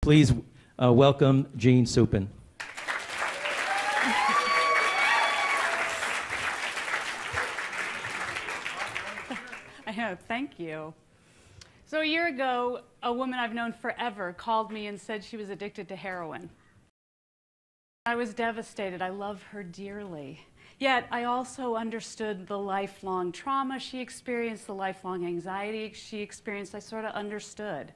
Please welcome Jeanne Supin. Thank you. So a year ago, a woman I've known forever called me and said she was addicted to heroin. I was devastated. I love her dearly. Yet I also understood the lifelong trauma she experienced, the lifelong anxiety she experienced. I sort of understood.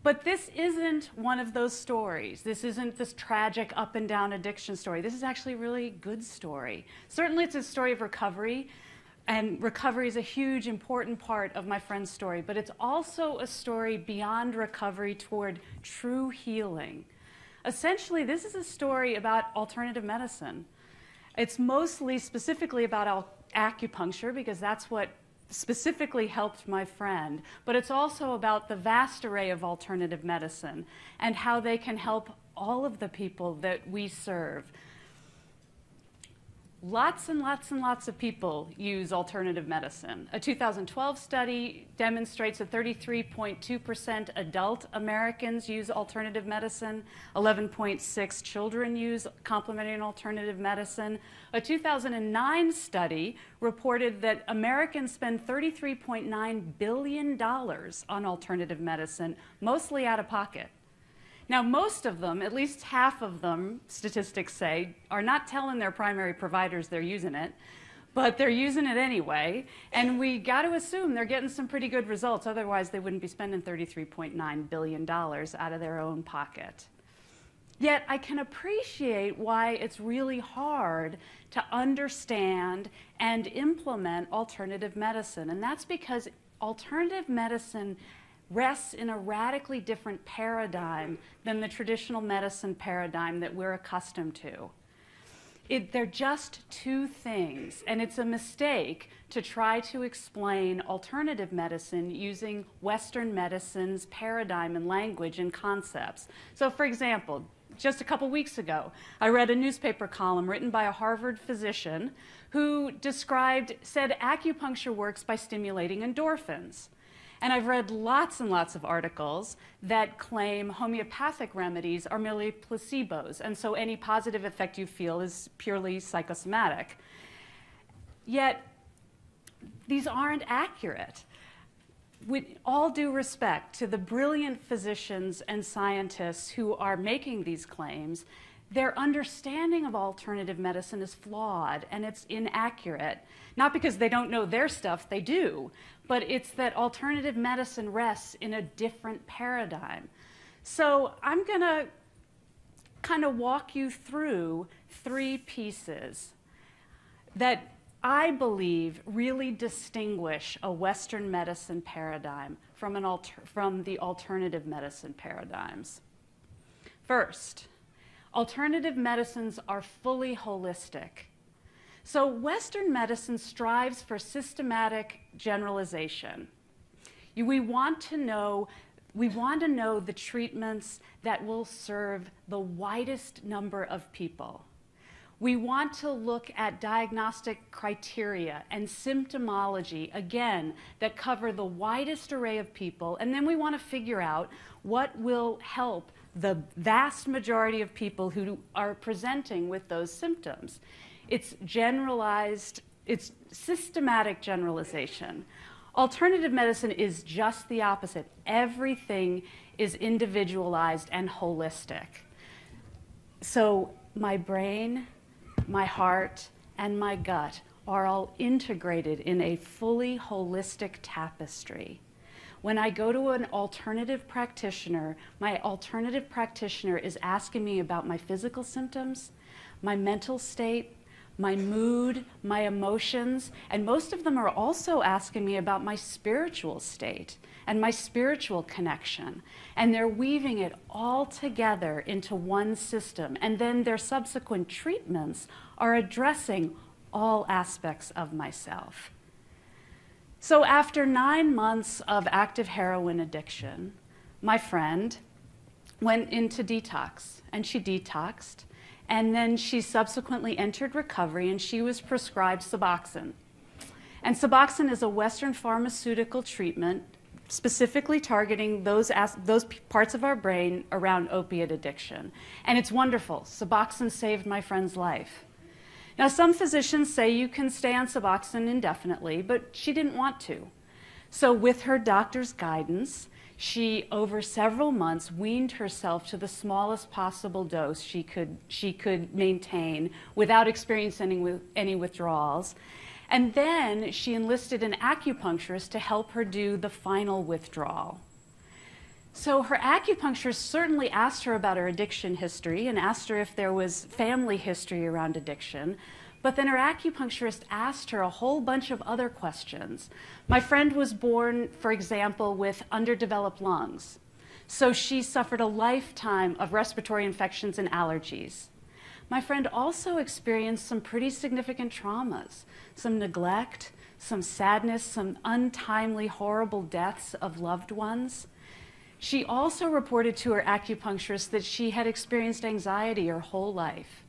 But this isn't one of those stories. This isn't this tragic up and down addiction story. This is actually a really good story. Certainly it's a story of recovery. And recovery is a huge, important part of my friend's story, but it's also a story beyond recovery toward true healing. Essentially, this is a story about alternative medicine. It's mostly specifically about acupuncture, because that's what specifically helped my friend, but it's also about the vast array of alternative medicine and how they can help all of the people that we serve. Lots and lots and lots of people use alternative medicine. A 2012 study demonstrates that 33.2% adult Americans use alternative medicine, 11.6% children use complementary and alternative medicine. A 2009 study reported that Americans spend $33.9 billion on alternative medicine, mostly out of pocket. Now, most of them, at least half of them, statistics say, are not telling their primary providers they're using it, but they're using it anyway, and we got to assume they're getting some pretty good results. Otherwise, they wouldn't be spending $33.9 billion out of their own pocket. Yet, I can appreciate why it's really hard to understand and implement alternative medicine, and that's because alternative medicine rests in a radically different paradigm than the traditional medicine paradigm that we're accustomed to. They're just two things, and it's a mistake to try to explain alternative medicine using Western medicine's paradigm and language and concepts. So, for example, just a couple weeks ago, I read a newspaper column written by a Harvard physician who said acupuncture works by stimulating endorphins. And I've read lots and lots of articles that claim homeopathic remedies are merely placebos, and so any positive effect you feel is purely psychosomatic. Yet, these aren't accurate. With all due respect to the brilliant physicians and scientists who are making these claims, their understanding of alternative medicine is flawed and it's inaccurate. Not because they don't know their stuff, they do, but it's that alternative medicine rests in a different paradigm. So I'm going to kind of walk you through three pieces that I believe really distinguish a Western medicine paradigm from the alternative medicine paradigms. First, alternative medicines are fully holistic. So Western medicine strives for systematic generalization. We want to know the treatments that will serve the widest number of people. We want to look at diagnostic criteria and symptomology, again, that cover the widest array of people, and then we want to figure out what will help the vast majority of people who are presenting with those symptoms. It's generalized, it's systematic generalization. Alternative medicine is just the opposite. Everything is individualized and holistic. So my brain, my heart, and my gut are all integrated in a fully holistic tapestry. When I go to an alternative practitioner, my alternative practitioner is asking me about my physical symptoms, my mental state, my mood, my emotions, and most of them are also asking me about my spiritual state and my spiritual connection. And they're weaving it all together into one system. And then their subsequent treatments are addressing all aspects of myself. So after 9 months of active heroin addiction, my friend went into detox, and she detoxed, and then she subsequently entered recovery, and she was prescribed Suboxone. And Suboxone is a Western pharmaceutical treatment specifically targeting those parts of our brain around opiate addiction. And it's wonderful. Suboxone saved my friend's life. Now, some physicians say you can stay on Suboxone indefinitely, but she didn't want to. So with her doctor's guidance, she, over several months, weaned herself to the smallest possible dose she could maintain without experiencing any withdrawals. And then she enlisted an acupuncturist to help her do the final withdrawal. So her acupuncturist certainly asked her about her addiction history and asked her if there was family history around addiction. But then her acupuncturist asked her a whole bunch of other questions. My friend was born, for example, with underdeveloped lungs. So she suffered a lifetime of respiratory infections and allergies. My friend also experienced some pretty significant traumas, some neglect, some sadness, some untimely, horrible deaths of loved ones. She also reported to her acupuncturist that she had experienced anxiety her whole life.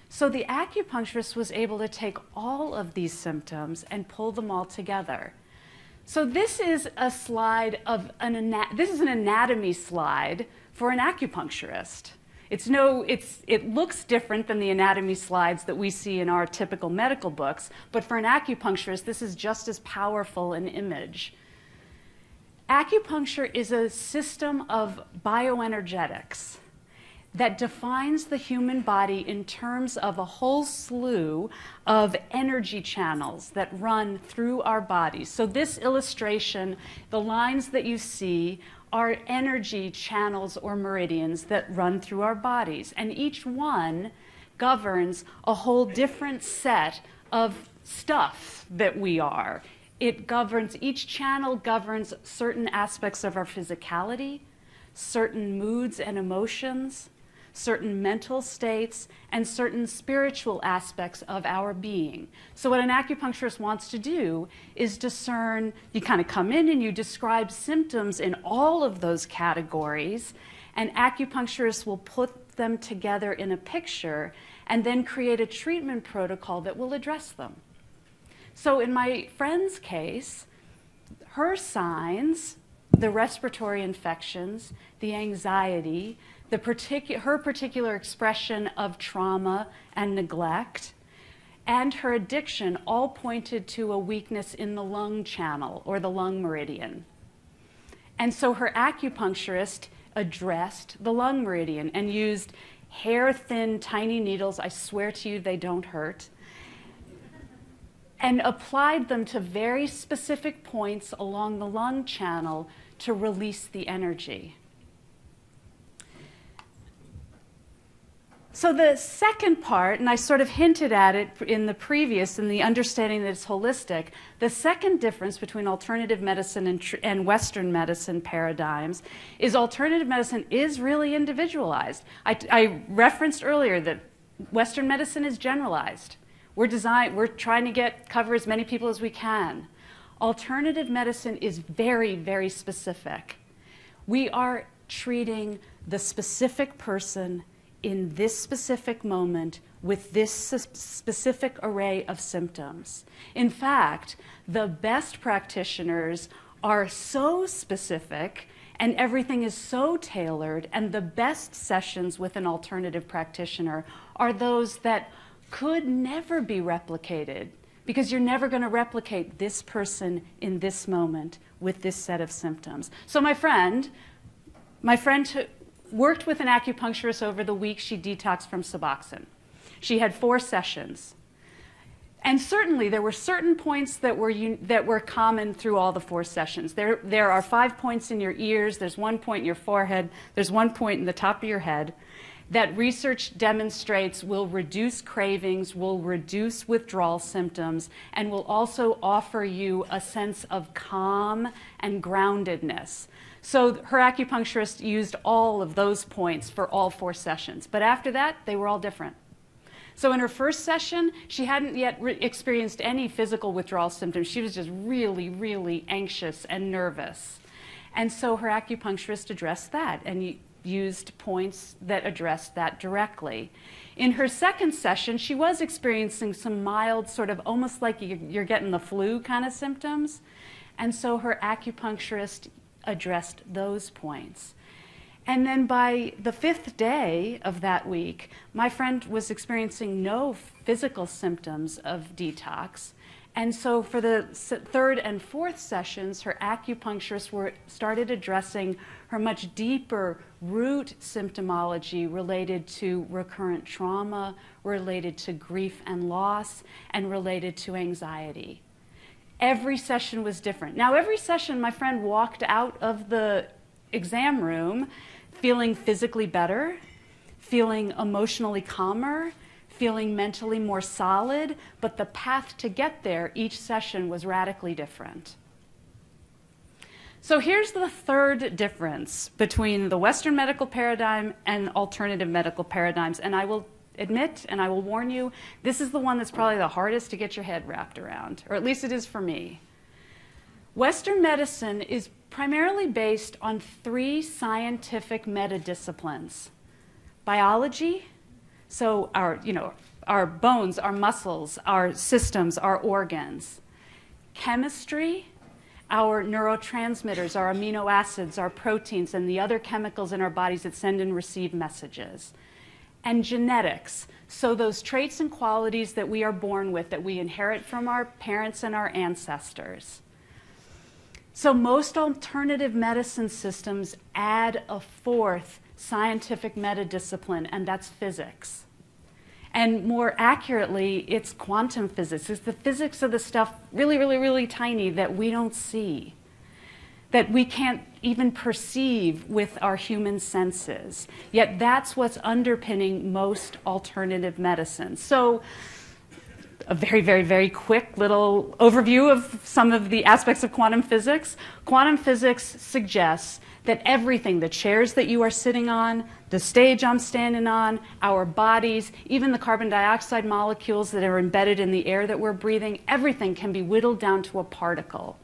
So the acupuncturist was able to take all of these symptoms and pull them all together. So this is a slide of this is an anatomy slide for an acupuncturist. It looks different than the anatomy slides that we see in our typical medical books, but for an acupuncturist, this is just as powerful an image. Acupuncture is a system of bioenergetics that defines the human body in terms of a whole slew of energy channels that run through our bodies. So this illustration, the lines that you see are energy channels or meridians that run through our bodies. And each one governs a whole different set of stuff that we are. Each channel governs certain aspects of our physicality, certain moods and emotions, certain mental states, and certain spiritual aspects of our being. So what an acupuncturist wants to do is discern, you kind of come in and you describe symptoms in all of those categories, and acupuncturists will put them together in a picture and then create a treatment protocol that will address them. So in my friend's case, her signs, the respiratory infections, the anxiety, her particular expression of trauma and neglect, and her addiction all pointed to a weakness in the lung channel or the lung meridian. And so her acupuncturist addressed the lung meridian and used hair-thin, tiny needles, I swear to you they don't hurt, and applied them to very specific points along the lung channel to release the energy. So the second part, and I sort of hinted at it in the understanding that it's holistic, the second difference between alternative medicine and Western medicine paradigms is alternative medicine is really individualized. I referenced earlier that Western medicine is generalized. We're trying to cover as many people as we can. Alternative medicine is very, very specific. We are treating the specific person in this specific moment with this specific array of symptoms. In fact, the best practitioners are so specific and everything is so tailored, and the best sessions with an alternative practitioner are those that could never be replicated, because you're never going to replicate this person in this moment with this set of symptoms. So my friend worked with an acupuncturist over the week she detoxed from Suboxone. She had 4 sessions. And certainly there were certain points that were common through all the 4 sessions. There are 5 points in your ears, there's 1 point in your forehead, there's 1 point in the top of your head that research demonstrates will reduce cravings, will reduce withdrawal symptoms, and will also offer you a sense of calm and groundedness. So her acupuncturist used all of those points for all 4 sessions. But after that, they were all different. So in her first session, she hadn't yet experienced any physical withdrawal symptoms. She was just really, really anxious and nervous. And so her acupuncturist addressed that and used points that addressed that directly. In her second session, she was experiencing some mild, sort of almost like you're getting the flu kind of symptoms. And so her acupuncturist addressed those points. And then by the 5th day of that week, my friend was experiencing no physical symptoms of detox. And so for the 3rd and 4th sessions, her acupuncturist started addressing her much deeper root symptomology related to recurrent trauma, related to grief and loss, and related to anxiety. Every session was different. Now, every session, my friend walked out of the exam room feeling physically better, feeling emotionally calmer, feeling mentally more solid, but the path to get there, each session was radically different. So here's the third difference between the Western medical paradigm and alternative medical paradigms, and I will admit, and I will warn you, this is the one that's probably the hardest to get your head wrapped around, or at least it is for me. Western medicine is primarily based on 3 scientific meta-disciplines. Biology, so our bones, our muscles, our systems, our organs. Chemistry, our neurotransmitters, our amino acids, our proteins, and the other chemicals in our bodies that send and receive messages. And genetics, so those traits and qualities that we are born with, that we inherit from our parents and our ancestors. So most alternative medicine systems add a 4th scientific meta-discipline, and that's physics. And more accurately, it's quantum physics. It's the physics of the stuff really, really, really tiny that we don't see, that we can't even perceive with our human senses. Yet that's what's underpinning most alternative medicine. So a very, very, very quick little overview of some of the aspects of quantum physics. Quantum physics suggests that everything, the chairs that you are sitting on, the stage I'm standing on, our bodies, even the carbon dioxide molecules that are embedded in the air that we're breathing, everything can be whittled down to a particle.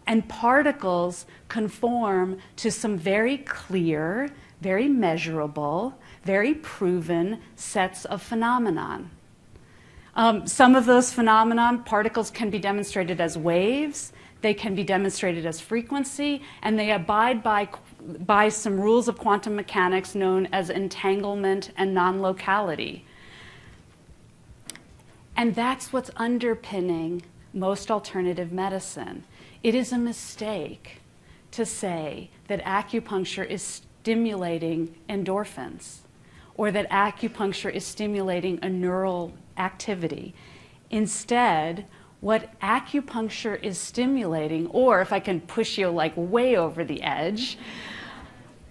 And particles conform to some very clear, very measurable, very proven sets of phenomenon. Some of those phenomenon, particles can be demonstrated as waves, they can be demonstrated as frequency, and they abide by some rules of quantum mechanics known as entanglement and non-locality. And that's what's underpinning most alternative medicine. It is a mistake to say that acupuncture is stimulating endorphins, or that acupuncture is stimulating a neural activity. Instead, what acupuncture is stimulating, or if I can push you like way over the edge,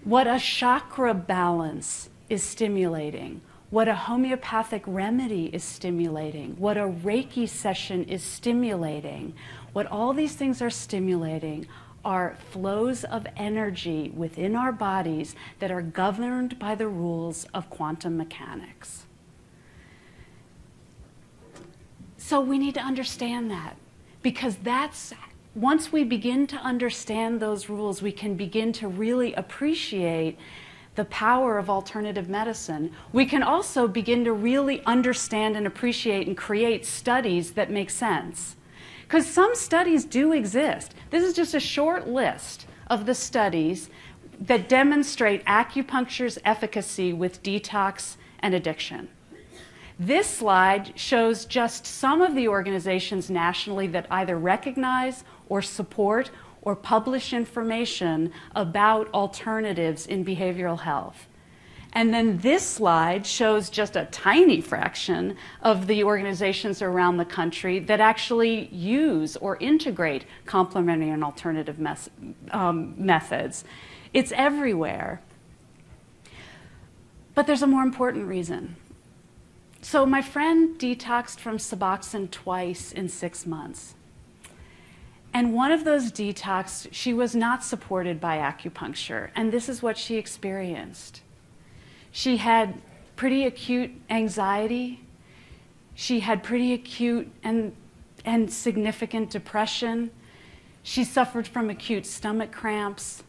what a chakra balance is stimulating, what a homeopathic remedy is stimulating, what a Reiki session is stimulating, what all these things are stimulating are flows of energy within our bodies that are governed by the rules of quantum mechanics. So we need to understand that, because once we begin to understand those rules, we can begin to really appreciate the power of alternative medicine. We can also begin to really understand and appreciate and create studies that make sense. Because some studies do exist. This is just a short list of the studies that demonstrate acupuncture's efficacy with detox and addiction. This slide shows just some of the organizations nationally that either recognize or support or publish information about alternatives in behavioral health. And then this slide shows just a tiny fraction of the organizations around the country that actually use or integrate complementary and alternative methods. It's everywhere. But there's a more important reason. So my friend detoxed from Suboxone twice in 6 months. And one of those detox, she was not supported by acupuncture, and this is what she experienced. She had pretty acute anxiety. She had pretty acute and significant depression. She suffered from acute stomach cramps.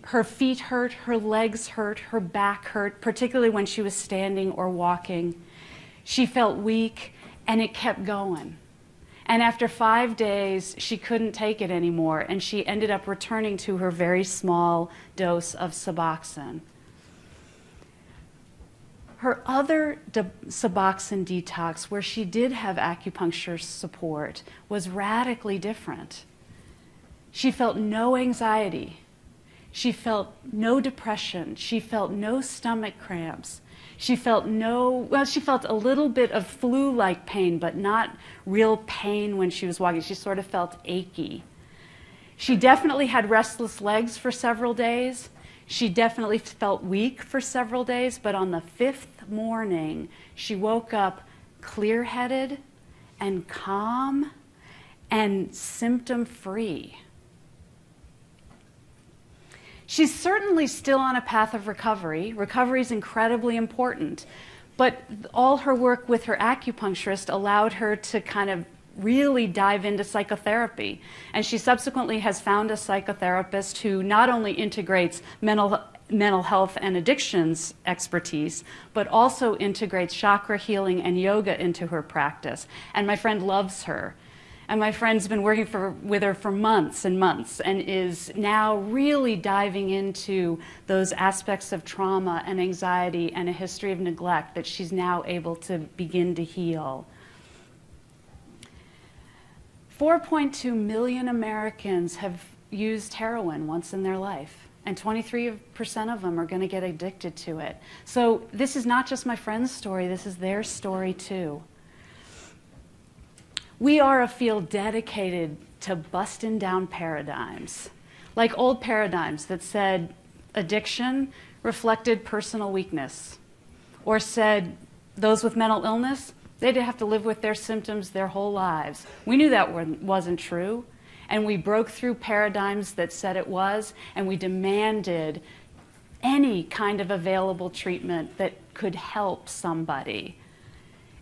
Her feet hurt, her legs hurt, her back hurt, particularly when she was standing or walking. She felt weak, and it kept going. And after 5 days, she couldn't take it anymore, and she ended up returning to her very small dose of Suboxone. Her other Suboxone detox, where she did have acupuncture support, was radically different. She felt no anxiety. She felt no depression. She felt no stomach cramps. She felt she felt a little bit of flu-like pain, but not real pain when she was walking. She sort of felt achy. She definitely had restless legs for several days. She definitely felt weak for several days, but on the 5th morning, she woke up clear-headed and calm and symptom-free. She's certainly still on a path of recovery. Recovery is incredibly important, but all her work with her acupuncturist allowed her to kind of really dive into psychotherapy. And she subsequently has found a psychotherapist who not only integrates mental health and addictions expertise, but also integrates chakra healing and yoga into her practice. And my friend loves her. And my friend's been working with her for months and months and is now really diving into those aspects of trauma and anxiety and a history of neglect that she's now able to begin to heal. 4.2 million Americans have used heroin once in their life, and 23% of them are going to get addicted to it. So this is not just my friend's story, this is their story too. We are a field dedicated to busting down paradigms, like old paradigms that said addiction reflected personal weakness, or said those with mental illness, they'd have to live with their symptoms their whole lives. We knew that wasn't true, and we broke through paradigms that said it was, and we demanded any kind of available treatment that could help somebody.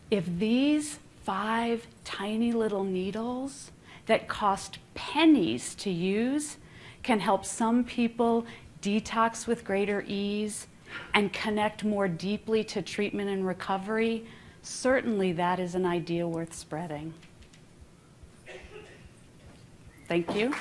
If these 5 tiny little needles that cost pennies to use can help some people detox with greater ease and connect more deeply to treatment and recovery, certainly that is an idea worth spreading. Thank you.